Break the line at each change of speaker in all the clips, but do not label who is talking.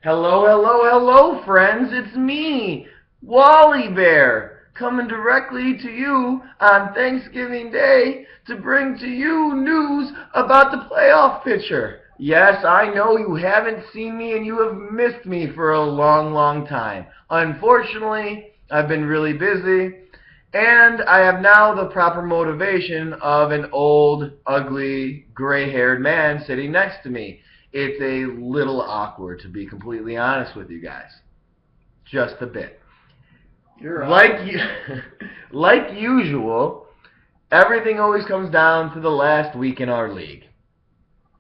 Hello, hello, hello, friends. It's me, Wally Bear, coming directly to you on Thanksgiving Day to bring to you news about the playoff picture. Yes, I know you haven't seen me and you have missed me for a long, long time. Unfortunately, I've been really busy, and I have now the proper motivation of an old, ugly, gray-haired man sitting next to me. It's a little awkward, to be completely honest with you guys. Just a bit.
You're
Like like usual, everything always comes down to the last week in our league.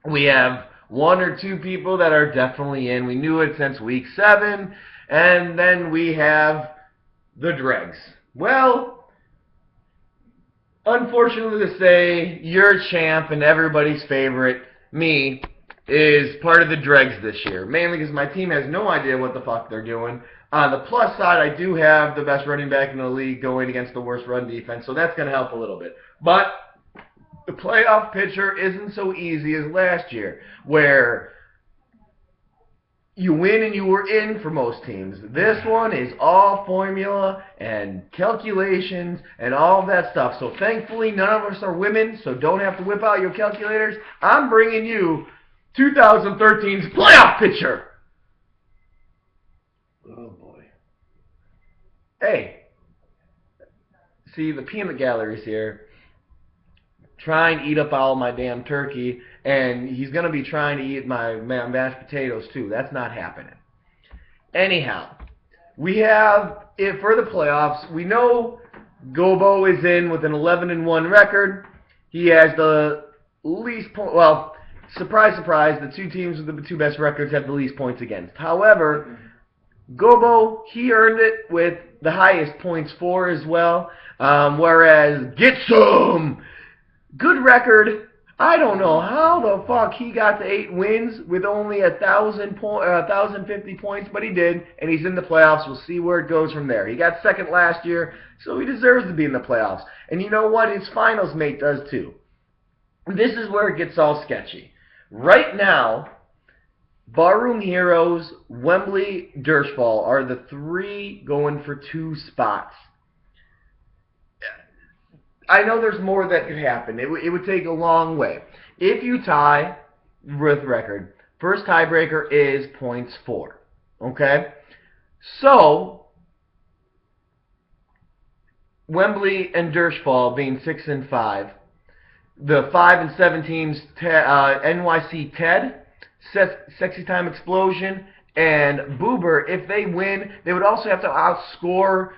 We have one or two people that are definitely in. We knew it since week 7. And then we have the dregs. Well, unfortunately to say, your champ and everybody's favorite, me, is part of the dregs this year. Mainly because my team has no idea what the fuck they're doing. On the plus side, I do have the best running back in the league going against the worst run defense, so that's going to help a little bit. But the playoff picture isn't so easy as last year, where you win and you were in for most teams. This one is all formula and calculations and all that stuff. So thankfully, none of us are women, so don't have to whip out your calculators. I'm bringing you 2013's playoff picture.
Oh, boy.
Hey, see, the peanut gallery's here, trying to eat up all my damn turkey, and he's going to be trying to eat my mashed potatoes too. That's not happening. Anyhow, we have it for the playoffs. We know Gobo is in with an 11-1 record. He has the least point. Well, surprise, surprise, the two teams with the two best records have the least points against. However, Gobo, he earned it with the highest points for as well. Whereas Get Some, good record. I don't know how the fuck he got to 8 wins with only 1,050 points, but he did, and he's in the playoffs. We'll see where it goes from there. He got second last year, so he deserves to be in the playoffs. And you know what? His finals mate does too. This is where it gets all sketchy. Right now, Barroom Heroes, Wembley, Dershfall are the 3 going for 2 spots. I know there's more that could happen. It would take a long way. If you tie with record, first tiebreaker is points 4. Okay? So, Wembley and Dershfall being 6 and 5, the 5 and 7 teams, NYC Ted, Sexy Time Explosion, and Boober, if they win, they would also have to outscore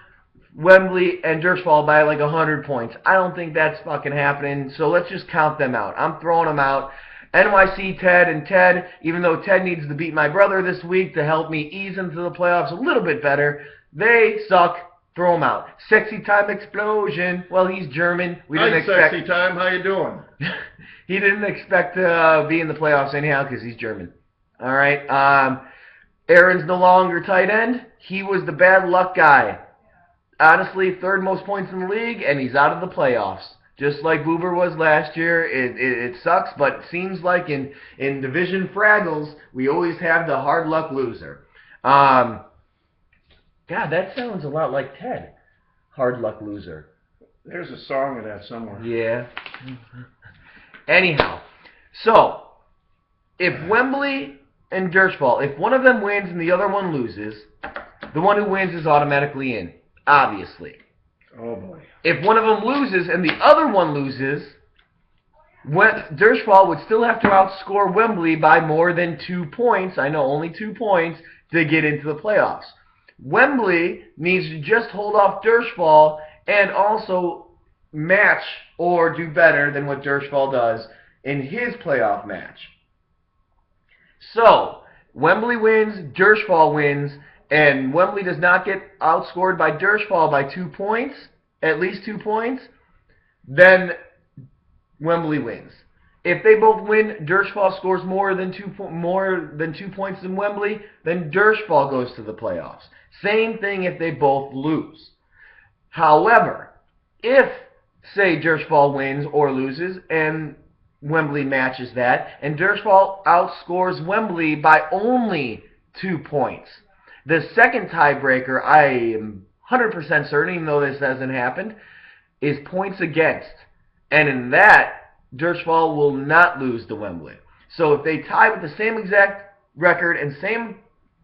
Wembley and Dershfall by like 100 points. I don't think that's fucking happening, so let's just count them out. I'm throwing them out. NYC Ted and Ted, even though Ted needs to beat my brother this week to help me ease into the playoffs a little bit better, they suck. Throw them out. Sexy Time Explosion, well, he's German.
Hi, Sexy Time. How you doing?
He didn't expect to be in the playoffs anyhow because he's German. All right. Aaron's no longer tight end. He was the bad luck guy. Honestly, 3rd most points in the league, and he's out of the playoffs. Just like Boober was last year. It sucks, but it seems like in Division Fraggles, we always have the hard luck loser. God, that sounds a lot like Ted. Hard luck loser.
There's a song of that somewhere.
Yeah. Anyhow, so if Wembley and Dershfall, if one of them wins and the other one loses, the one who wins is automatically in, obviously.
Oh, boy.
If one of them loses and the other one loses, Dershfall would still have to outscore Wembley by more than 2 points. I know, only 2 points to get into the playoffs. Wembley needs to just hold off Dershfall and also match or do better than what Dershfall does in his playoff match. So, Wembley wins, Dershfall wins, and Wembley does not get outscored by Dershfall by 2 points, at least 2 points, then Wembley wins. If they both win, Dershfall scores more than 2 points than Wembley, then Dershfall goes to the playoffs. Same thing if they both lose. However, if, say, Dershfall wins or loses, and Wembley matches that, and Dershfall outscores Wembley by only 2 points. The second tiebreaker, I am 100% certain, even though this hasn't happened, is points against. And in that, Dershval will not lose to Wembley. So if they tie with the same exact record and same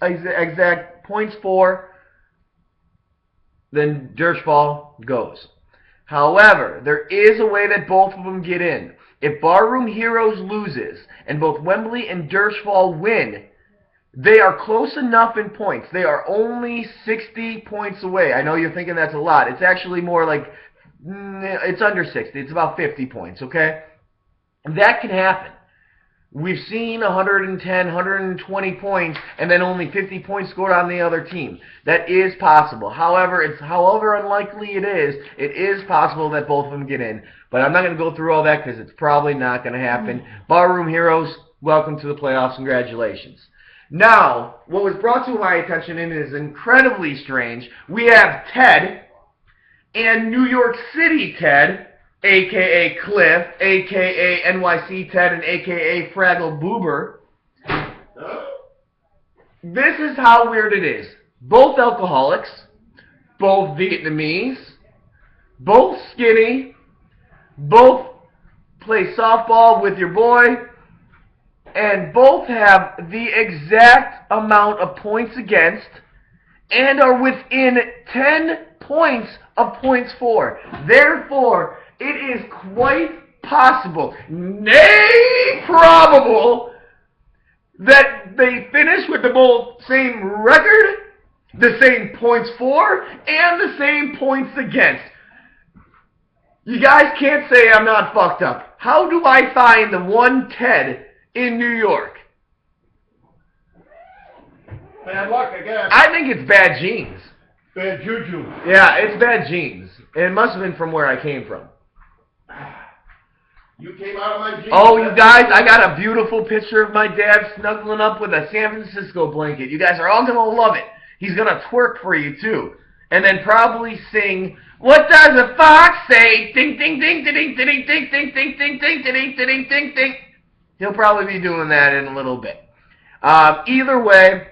exact points for, then Dershval goes. However, there is a way that both of them get in. If Barroom Heroes loses and both Wembley and Dershval win, they are close enough in points. They are only 60 points away. I know you're thinking that's a lot. It's actually more like, it's under 60. It's about 50 points, okay? That can happen. We've seen 110, 120 points, and then only 50 points scored on the other team. That is possible. However, however unlikely it is possible that both of them get in. But I'm not going to go through all that because it's probably not going to happen. Barroom Heroes, welcome to the playoffs. Congratulations. Now, what was brought to my attention and is incredibly strange, we have Ted and New York City Ted, a.k.a. Cliff, a.k.a. NYC Ted, and a.k.a. Fraggle Boober. This is how weird it is. Both alcoholics, both Vietnamese, both skinny, both play softball with your boy, and both have the exact amount of points against and are within 10 points of points for. Therefore, it is quite possible, nay probable, that they finish with the both same record, the same points for, and the same points against. You guys can't say I'm not fucked up. How do I find the one Ted in New York?
Bad luck, I guess.
I think it's bad genes.
Bad juju.
Yeah, it's bad genes. It must have been from where I came from.
You came out of my jeans.
Oh, you guys, I got a beautiful picture of my dad snuggling up with a San Francisco blanket. You guys are all going to love it. He's going to twerk for you, too. And then probably sing, "What does a fox say? Ding, ding, ding, ding, ding, ding, ding, ding, ding, ding, ding, ding, ding, ding, ding." He'll probably be doing that in a little bit. Either way,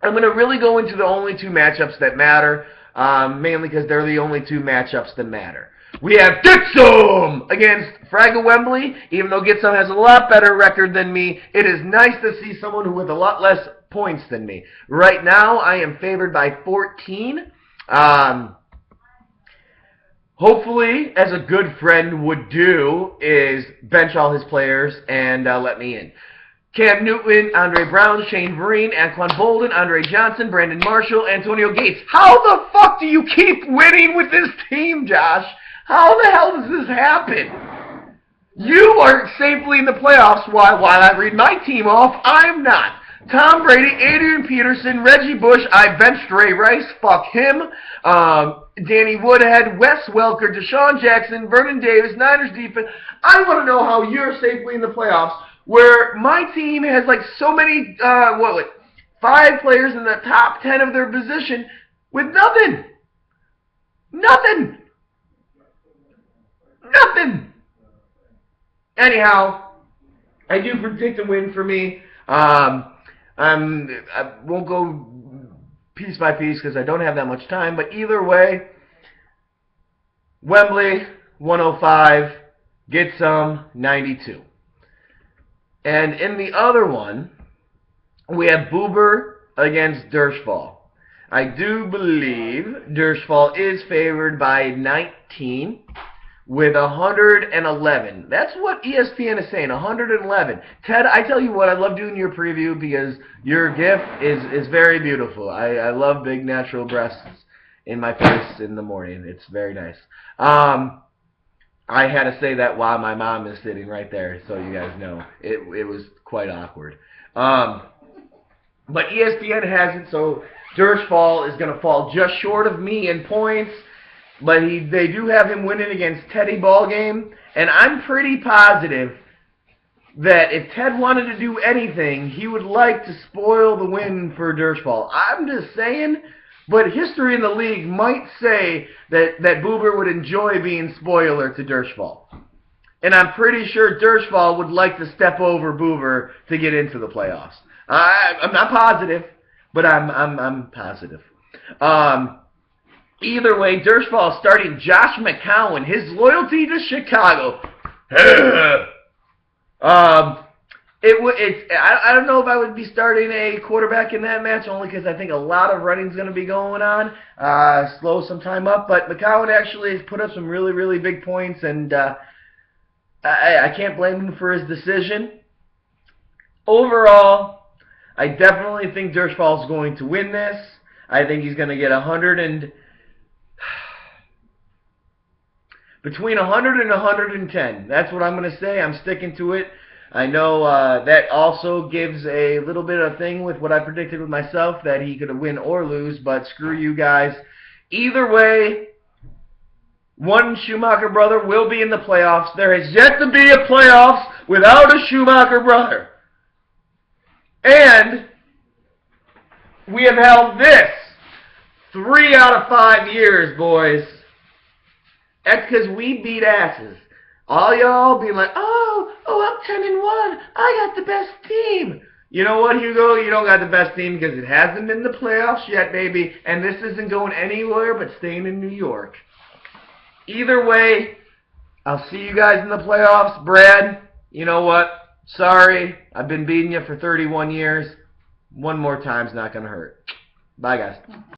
I'm going to really go into the only two matchups that matter, mainly because they're the only two matchups that matter. We have Gitsum against Fraggle Wembley. Even though Gitsum has a lot better record than me, it is nice to see someone who with a lot less points than me. Right now, I am favored by 14. Hopefully, as a good friend would do, is bench all his players and let me in. Cam Newton, Andre Brown, Shane Vereen, Anquan Bolden, Andre Johnson, Brandon Marshall, Antonio Gates. How the fuck do you keep winning with this team, Josh? How the hell does this happen? You are safely in the playoffs while I read my team off. I'm not. Tom Brady, Adrian Peterson, Reggie Bush, I benched Ray Rice, fuck him. Danny Woodhead, Wes Welker, Deshaun Jackson, Vernon Davis, Niners defense. I want to know how you're safely in the playoffs where my team has like so many, 5 players in the top 10 of their position with nothing. Nothing. Nothing. Anyhow, I do predict a win for me. I won't go piece by piece because I don't have that much time, but either way, Wembley, 105, get some, 92. And in the other one, we have Boober against Dershval. I do believe Dershval is favored by 19 with 111. That's what ESPN is saying, 111. Ted, I tell you what, I love doing your preview because your gift is very beautiful. I love big natural breasts in my face in the morning. It's very nice. I had to say that while my mom is sitting right there, so you guys know. It was quite awkward. But ESPN has it, so Dershval is going to fall just short of me in points, but they do have him winning against Teddy Ballgame, and I'm pretty positive that if Ted wanted to do anything, he would like to spoil the win for Dershval. I'm just saying, but history in the league might say that Boober would enjoy being spoiler to Dershval. And I'm pretty sure Dershval would like to step over Boober to get into the playoffs. I'm not positive, but I'm positive. Either way, Dirschfall starting Josh McCown. His loyalty to Chicago. I don't know if I would be starting a quarterback in that match, only because I think a lot of running's going to be going on. Slow some time up, but McCown actually has put up some really, really big points, and I can't blame him for his decision. Overall, I definitely think Dirschfall is going to win this. I think he's going to get between 100 and 110. That's what I'm going to say. I'm sticking to it. I know that also gives a little bit of thing with what I predicted with myself, that he could win or lose, but screw you guys. Either way, one Schumacher brother will be in the playoffs. There has yet to be a playoffs without a Schumacher brother. And we have held this 3 out of 5 years, boys. That's because we beat asses. All y'all be like, oh, I'm 10-1. I got the best team. You know what, Hugo? You don't got the best team because it hasn't been the playoffs yet, baby. And this isn't going anywhere but staying in New York. Either way, I'll see you guys in the playoffs. Brad, you know what? Sorry, I've been beating you for 31 years. One more time's not going to hurt. Bye, guys.